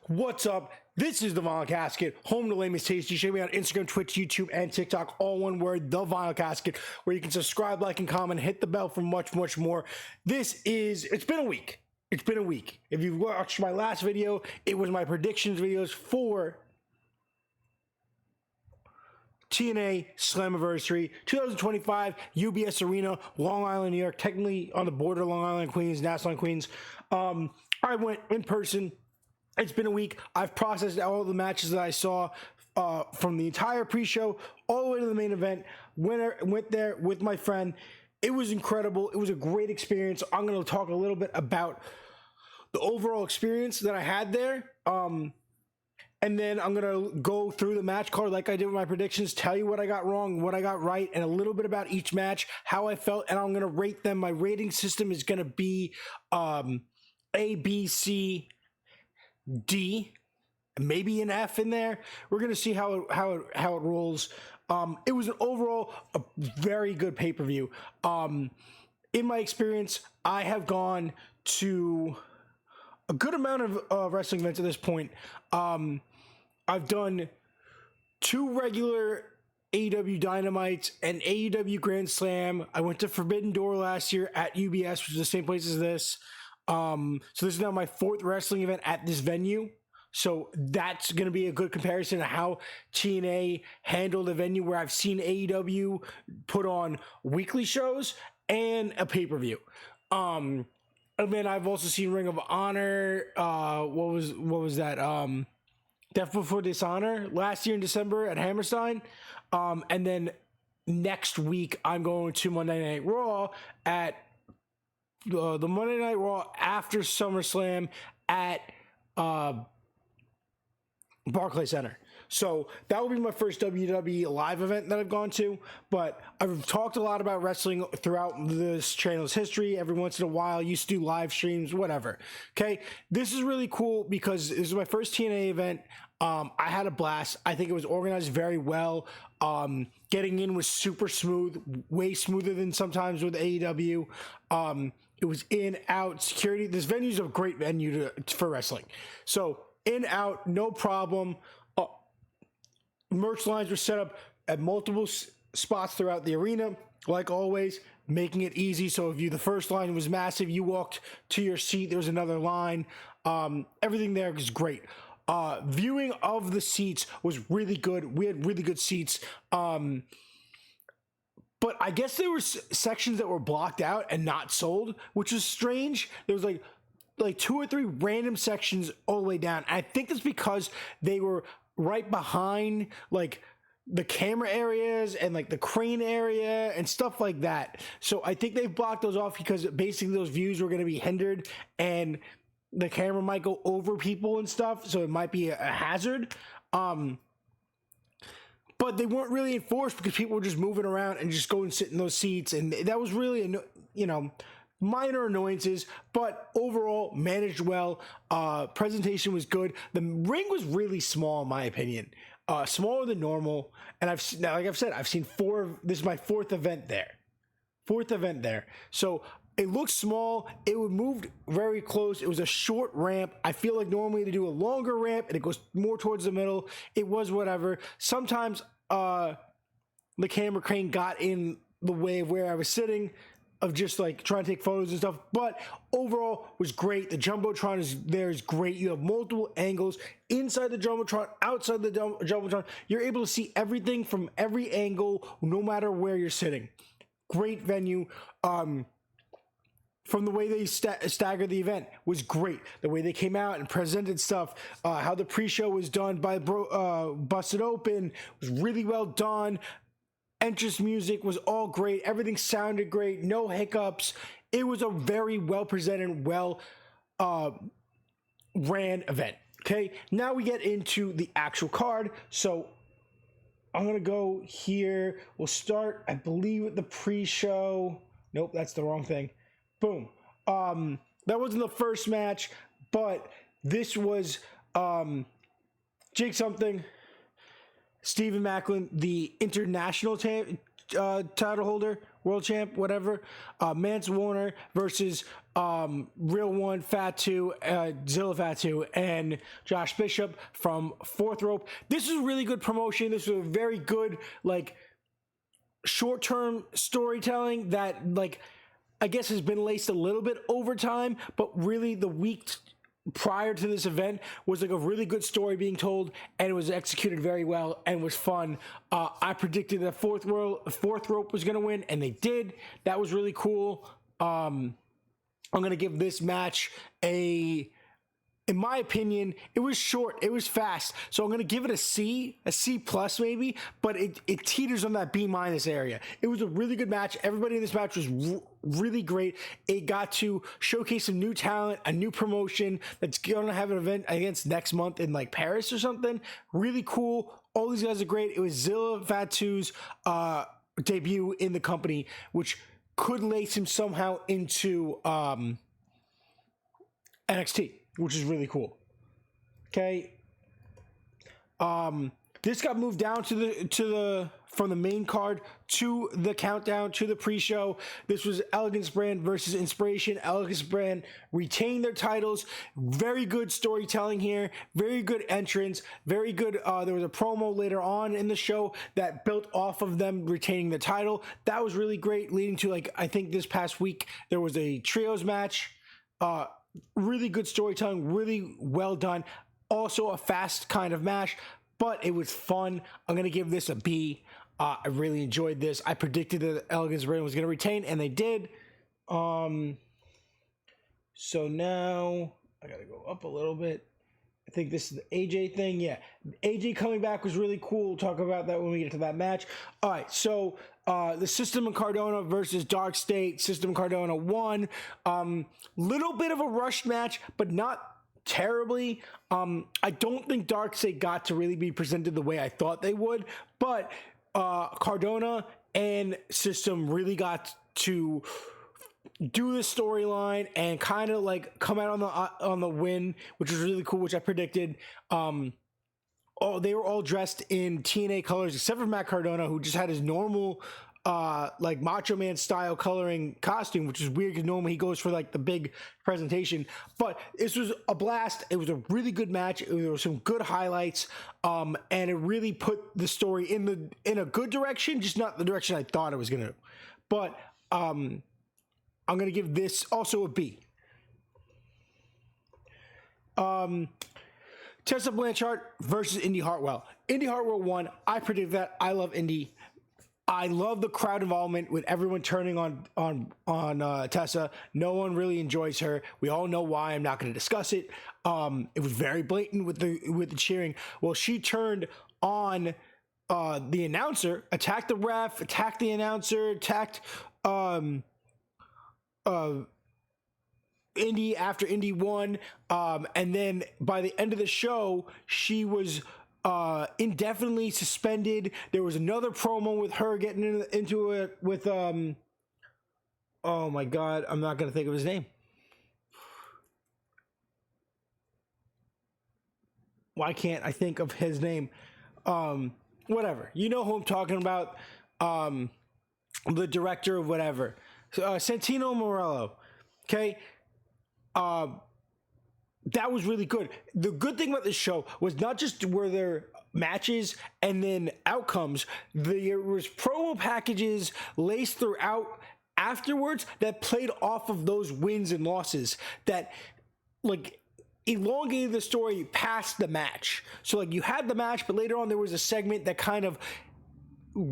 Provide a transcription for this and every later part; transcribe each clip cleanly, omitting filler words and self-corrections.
What's up? This is the Vinyl Casket, home to Lamest Tasty. Check me out on Instagram, Twitch, YouTube, and TikTok. All one word, the Vinyl Casket, where you can subscribe, like, and comment, hit the bell for much, much more. It's been a week. It's been a week. If you've watched my last video, it was my predictions videos for TNA Slammiversary 2025 UBS Arena, Long Island, New York, technically on the border of Long Island, Queens, Nassau, and Queens. I went in person. It's been a week. I've processed all the matches that I saw from the entire pre-show all the way to the main event. Went there with my friend. It was incredible. It was a great experience. I'm going to talk a little bit about the overall experience that I had there. And then I'm going to go through the match card like I did with my predictions, tell you what I got wrong, what I got right, and a little bit about each match, how I felt, and I'm going to rate them. My rating system is going to be A, B, C, D, maybe an F in there. We're going to see how it rolls. It was overall a very good pay-per-view. In my experience, I have gone to a good amount of wrestling events at this point. I've done 2 regular AEW Dynamites and AEW Grand Slam. I went to Forbidden Door last year at UBS, which is the same place as this. So this is now my 4th wrestling event at this venue. So that's going to be a good comparison to how TNA handled a venue where I've seen AEW put on weekly shows and a pay-per-view. And then I've also seen Ring of Honor. What was that? Death Before Dishonor last year in December at Hammerstein. And then next week I'm going to Monday Night Raw at the Monday Night Raw after SummerSlam at Barclays Center. So that will be my first WWE live event that I've gone to, but I've talked a lot about wrestling throughout this channel's history. Every once in a while, I used to do live streams, whatever. Okay, this is really cool because this is my first TNA event. I had a blast. I think it was organized very well. Getting in was super smooth, way smoother than sometimes with AEW. It was in, out, security. This venue is a great venue for wrestling. So in, out, no problem. Merch lines were set up at multiple spots throughout the arena, like always, making it easy. So if the first line was massive, you walked to your seat, there was another line. Everything there was great. Viewing of the seats was really good. We had really good seats. But I guess there were sections that were blocked out and not sold, which is strange. There was like 2 or 3 random sections all the way down. I think it's because they were right behind like the camera areas and like the crane area and stuff like that. So I think they've blocked those off because basically those views were going to be hindered and the camera might go over people and stuff. So it might be a hazard. But they weren't really enforced because people were just moving around and just go and sit in those seats. And that was really, minor annoyances, but overall managed well. Presentation was good. The ring was really small in my opinion, smaller than normal. And like I've said, I've seen 4. This is my 4th event there. So it looked small. It would move very close. It was a short ramp. I feel like normally they do a longer ramp and it goes more towards the middle. It was whatever. Sometimes the camera crane got in the way of where I was sitting, of just like trying to take photos and stuff, but overall was great. The Jumbotron is great. You have multiple angles inside the Jumbotron, outside the Jumbotron. You're able to see everything from every angle, no matter where you're sitting. Great venue. From the way they staggered the event was great. The way they came out and presented stuff, how the pre-show was done by Busted Open was really well done. Entrance music was all great. Everything sounded great. No hiccups. It was a very well presented, well ran event. Okay, now we get into the actual card. So I'm gonna go here. We'll start, I believe, with the pre-show. Nope, that's the wrong thing. Boom. That wasn't the first match, but this was Jake something. Stephen Macklin, the international title holder, world champ, whatever. Mance Warner versus Real One, Fatu, Zilla Fatu, and Josh Bishop from Fourth Rope. This is a really good promotion. This was a very good, like, short-term storytelling that, like, I guess has been laced a little bit over time, but really the week prior to this event was like a really good story being told, and it was executed very well and was fun. I predicted that Fourth Rope was going to win, and they did. That was really cool. I'm going to give this match in my opinion, it was short, it was fast, so I'm going to give it a C plus maybe, but it teeters on that B minus area. It was a really good match. Everybody in this match was really great. It got to showcase some new talent, a new promotion that's going to have an event against next month in like Paris or something. Really cool. All these guys are great. It was Zilla Fatu's debut in the company, which could lace him somehow into NXT, which is really cool. Okay. This got moved down to the from the main card to the countdown to the pre-show. This was Elegance Brand versus Inspiration. Elegance Brand retained their titles. Very good storytelling here. Very good entrance. Very good. There was a promo later on in the show that built off of them retaining the title. That was really great, leading to, like, I think this past week there was a trios match. Really good storytelling, really well done. Also a fast kind of match, but it was fun. I'm going to give this a B. I really enjoyed this. I predicted that Elegance Brand was going to retain, and they did. So now I got to go up a little bit. I think this is the AJ thing. Yeah, AJ coming back was really cool. We'll talk about that when we get to that match. All right, so the System and Cardona versus Dark State. System and Cardona won. Little bit of a rushed match, but not terribly. I don't think Dark State got to really be presented the way I thought they would, but Cardona and System really got to do the storyline and kind of like come out on the win, which was really cool, which I predicted. They were all dressed in TNA colors except for Matt Cardona, who just had his normal like Macho Man style coloring costume, which is weird because normally he goes for like the big presentation. But this was a blast. It was a really good match. There were some good highlights, and it really put the story in a good direction, just not the direction I thought it was gonna. But I'm gonna give this also a B. Tessa Blanchard versus Indy Hartwell. Indy Hartwell won. I predicted that. I love Indy. I love the crowd involvement with everyone turning on Tessa. No one really enjoys her. We all know why. I'm not going to discuss it. It was very blatant with the cheering. Well, she turned on the announcer, attacked the ref, attacked the announcer, attacked Indy after Indy won. And then by the end of the show, she was indefinitely suspended. There was another promo with her getting into it with oh my god, I'm not gonna think of his name. Why can't I think of his name? Whatever, you know who I'm talking about. The director of whatever, Santino Morello. Okay. That was really good. The good thing about this show was not just were there matches and then outcomes, there was promo packages laced throughout afterwards that played off of those wins and losses that like elongated the story past the match. So like you had the match, but later on there was a segment that kind of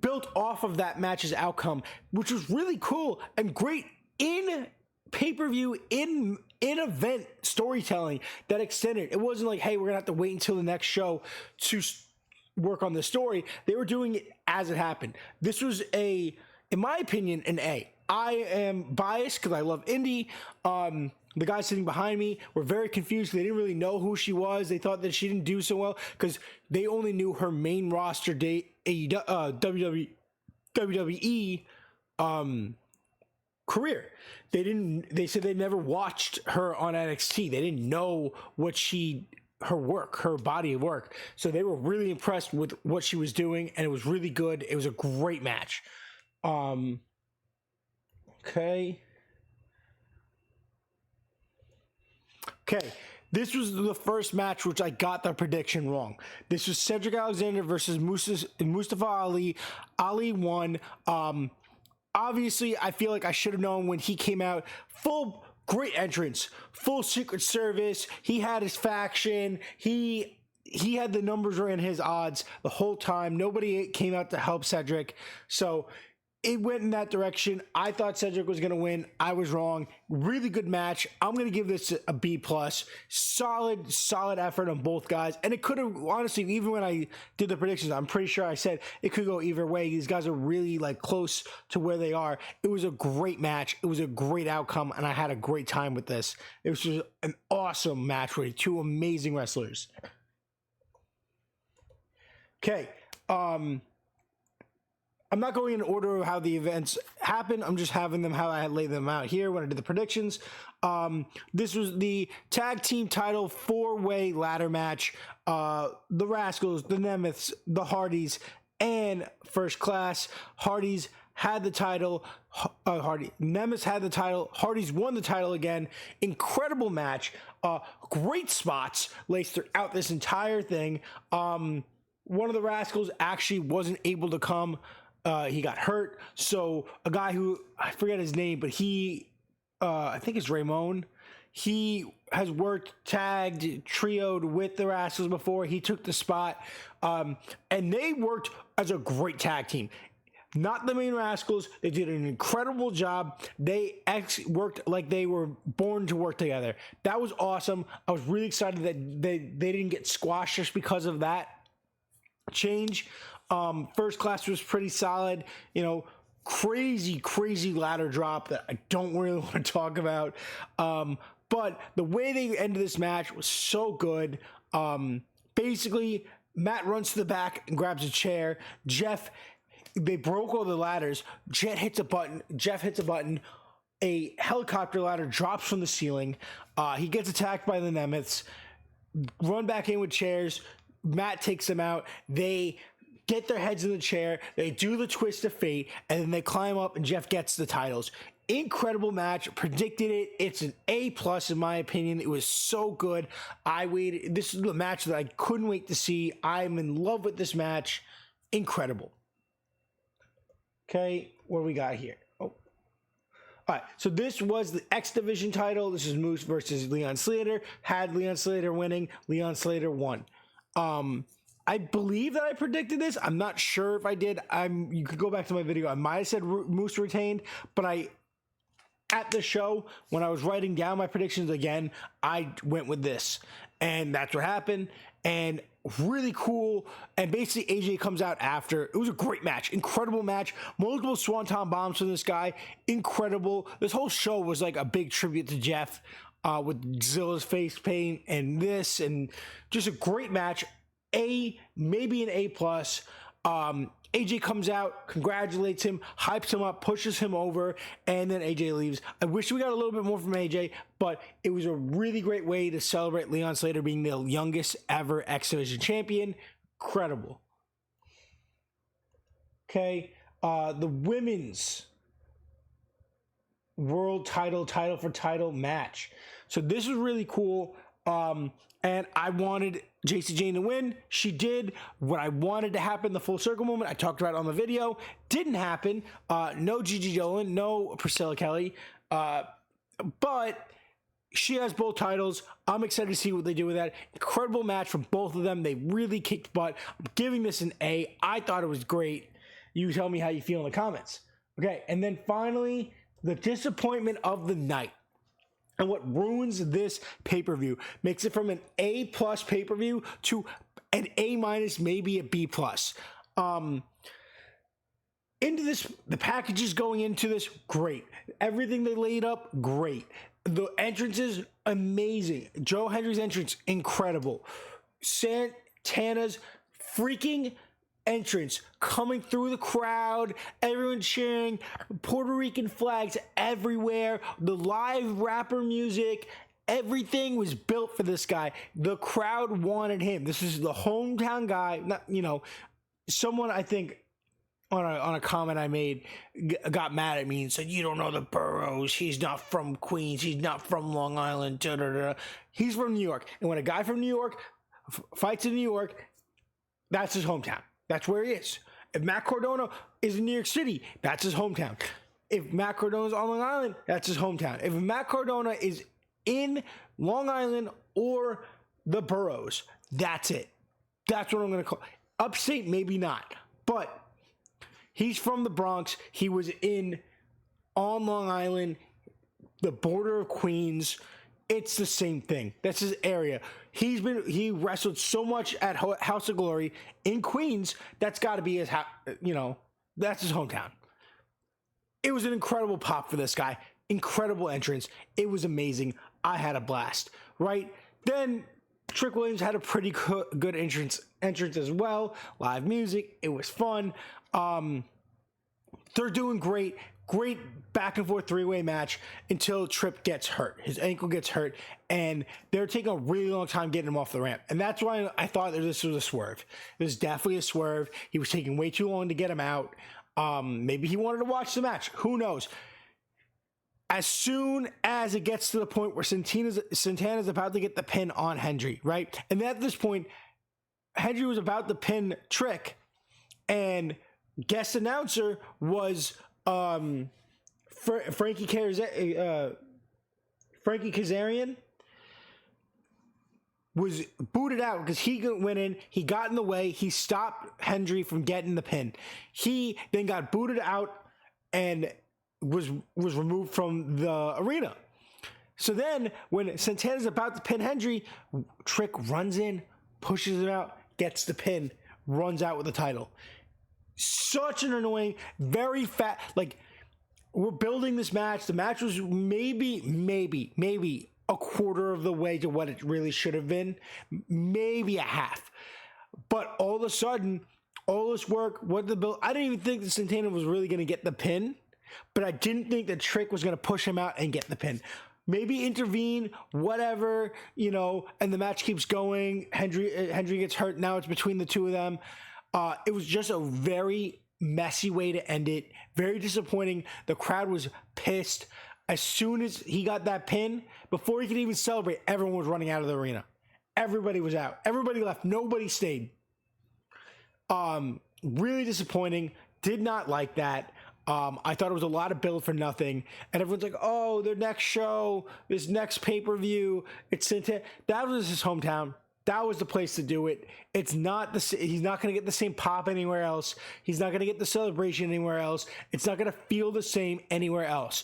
built off of that match's outcome, which was really cool and great in pay-per-view, in event storytelling that extended. It wasn't like, hey, we're gonna have to wait until the next show to work on the story. They were doing it as it happened. This was in my opinion, an A. I am biased because I love Indy. The guys sitting behind me were very confused. They didn't really know who she was. They thought that she didn't do so well because they only knew her main roster date, WWE career. They said they never watched her on NXT. They didn't know her body of work. So they were really impressed with what she was doing, and it was really good. It was a great match. Okay. This was the first match which I got the prediction wrong. This was Cedric Alexander versus Mustafa Ali. Ali won. Obviously, I feel like I should have known when he came out. Full great entrance, full Secret Service. He had his faction. He had the numbers were in his odds the whole time. Nobody came out to help Cedric. So it went in that direction. I thought Cedric was going to win. I was wrong. Really good match. I'm going to give this a B+. Solid effort on both guys. And it could have, honestly, even when I did the predictions, I'm pretty sure I said it could go either way. These guys are really like close to where they are. It was a great match. It was a great outcome. And I had a great time with this. It was just an awesome match with two amazing wrestlers. Okay. I'm not going in order of how the events happened. I'm just having them how I had laid them out here when I did the predictions. This was the tag team title 4-way ladder match. The Rascals, the Nemeths, the Hardys, and First Class. Hardys had the title. Nemeths had the title. Hardys won the title again. Incredible match. Great spots laced throughout this entire thing. One of the Rascals actually wasn't able to come. He got hurt. So a guy who, I forget his name, but I think it's Ramon. He has worked, tagged, trioed with the Rascals before. He took the spot. And they worked as a great tag team. Not the main Rascals. They did an incredible job. They worked like they were born to work together. That was awesome. I was really excited that they didn't get squashed just because of that change. First Class was pretty solid, crazy ladder drop that I don't really want to talk about. But the way they ended this match was so good. Basically, Matt runs to the back and grabs a chair. They broke all the ladders. Jeff hits a button. A helicopter ladder drops from the ceiling. He gets attacked by the Nemeths. Run back in with chairs. Matt takes them out. They get their heads in the chair. They do the twist of fate, and then they climb up, and Jeff gets the titles. Incredible match. Predicted it. It's an A+ in my opinion. It was so good. I waited. This is the match that I couldn't wait to see. I'm in love with this match. Incredible. Okay, what do we got here? All right, so this was the X Division title. This is Moose versus Leon Slater. Had Leon Slater winning. Leon Slater won. I believe that I predicted this. I'm not sure if I did. You could go back to my video. I might have said Moose retained, but at the show, when I was writing down my predictions again, I went with this. And that's what happened. And really cool. And basically, AJ comes out after. It was a great match. Incredible match. Multiple Swanton bombs from this guy. Incredible. This whole show was like a big tribute to Jeff with Zilla's face paint and this. And just a great match. Maybe an A+. AJ comes out, congratulates him, hypes him up, pushes him over, and then AJ leaves. I wish we got a little bit more from AJ, but it was a really great way to celebrate Leon Slater being the youngest ever X Division champion. Incredible. Okay, the women's world title for title match. So this was really cool. And I wanted JC Jane to win. She did what I wanted to happen, the full circle moment. I talked about it on the video. Didn't happen. No Gigi Dolan, no Priscilla Kelly. But she has both titles. I'm excited to see what they do with that. Incredible match from both of them. They really kicked butt. I'm giving this an A. I thought it was great. You tell me how you feel in the comments. Okay, and then finally, the disappointment of the night. And what ruins this pay-per-view, makes it from an A+ pay-per-view to an A-, maybe a B+. Into this, the packages going into this, great. Everything they laid up, great. The entrances, amazing. Joe Hendry's entrance, incredible. Santana's freaking entrance coming through the crowd, everyone cheering, Puerto Rican flags everywhere, the live rapper music, everything was built for this guy. The crowd wanted him. This is the hometown guy, not, someone I think on a comment I made, got mad at me and said, "You don't know the boroughs. He's not from Queens. He's not from Long Island." Da, da, da. He's from New York, and when a guy from New York fights in New York, that's his hometown. That's where he is. If Matt Cardona is in New York City, that's his hometown. If Matt Cardona is on Long Island, that's his hometown. If Matt Cardona is in Long Island or the boroughs, that's it. That's what I'm going to call. Upstate, maybe not, but he's from the Bronx. He was on Long Island, the border of Queens. It's the same thing. That's his area. He wrestled so much at House of Glory in Queens. That's got to be his, that's his hometown. It was an incredible pop for this guy. Incredible entrance. It was amazing. I had a blast. Right then, Trick Williams had a pretty good entrance as well. Live music. It was fun. They're doing great back and forth three-way match until Tripp gets hurt. His ankle gets hurt, and they're taking a really long time getting him off the ramp. And that's why I thought that this was a swerve. It was definitely a swerve. He was taking way too long to get him out. Maybe he wanted to watch the match. Who knows? As soon as it gets to the point where Santana's about to get the pin on Hendry, right? And at this point, Hendry was about to pin Trick, and guest announcer was Frankie Kazarian was booted out because he went in, he got in the way, he stopped Hendry from getting the pin. He then got booted out and was removed from the arena. So then when Santana's about to pin Hendry, Trick runs in, pushes him out, gets the pin, runs out with the title. Such an annoying, very fat, like, we're building this match. The match was maybe a quarter of the way to what it really should have been. Maybe a half. But all of a sudden, all this work, I didn't even think that Santana was really going to get the pin, but I didn't think that Trick was going to push him out and get the pin. Maybe intervene, whatever, and the match keeps going. Hendry gets hurt. Now it's between the two of them. It was just a very messy way to end it. Very disappointing. The crowd was pissed. As soon as he got that pin, before he could even celebrate, everyone was running out of the arena. Everybody was out. Everybody left. Nobody stayed. Really disappointing. Did not like that. I thought it was a lot of build for nothing. And everyone's like, oh, their next show, this next pay-per-view, it's Santana. That was his hometown. That was the place to do it. It's not he's not going to get the same pop anywhere else. He's not going to get the celebration anywhere else. It's not going to feel the same anywhere else.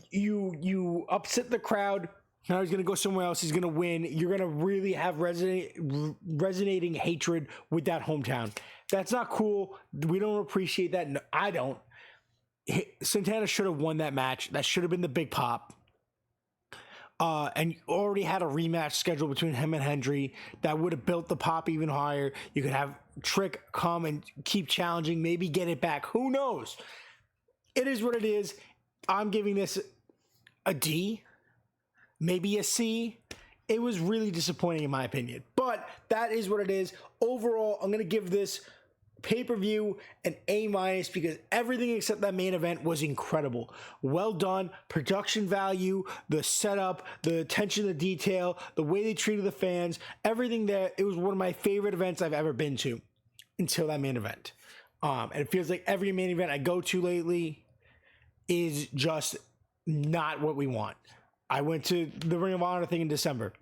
You upset the crowd. Now he's going to go somewhere else. He's going to win. You're going to really have resonating hatred with that hometown. That's not cool. We don't appreciate that. No, I don't. Santana should have won that match. That should have been the big pop. And you already had a rematch scheduled between him and Hendry that would have built the pop even higher. You could have Trick come and keep challenging, maybe get it back. Who knows? It is what it is. I'm giving this a D, maybe a C. It was really disappointing in my opinion, but that is what it is. Overall, I'm going to give this pay-per-view an A- because everything except that main event was incredible. Well done. Production value, the setup, the attention to detail, the way they treated the fans, everything there. It was one of my favorite events I've ever been to until that main event. And it feels like every main event I go to lately is just not what we want. I went to the Ring of Honor thing in December.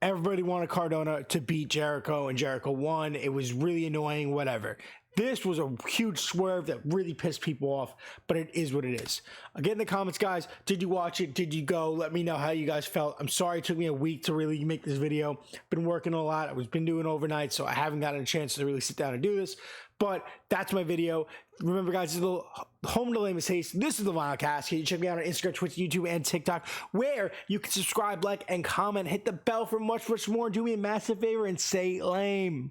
Everybody wanted Cardona to beat Jericho, and Jericho won. It was really annoying, whatever. This was a huge swerve that really pissed people off, but it is what it is. Get in the comments, guys. Did you watch it? Did you go? Let me know how you guys felt. I'm sorry it took me a week to really make this video. Been working a lot. I've been doing overnight, so I haven't gotten a chance to really sit down and do this. But that's my video. Remember, guys, this is the home to Lamest Haste. This is the Vinyl Cast. You can check me out on Instagram, Twitch, YouTube, and TikTok, where you can subscribe, like, and comment. Hit the bell for much, much more. Do me a massive favor and stay lame.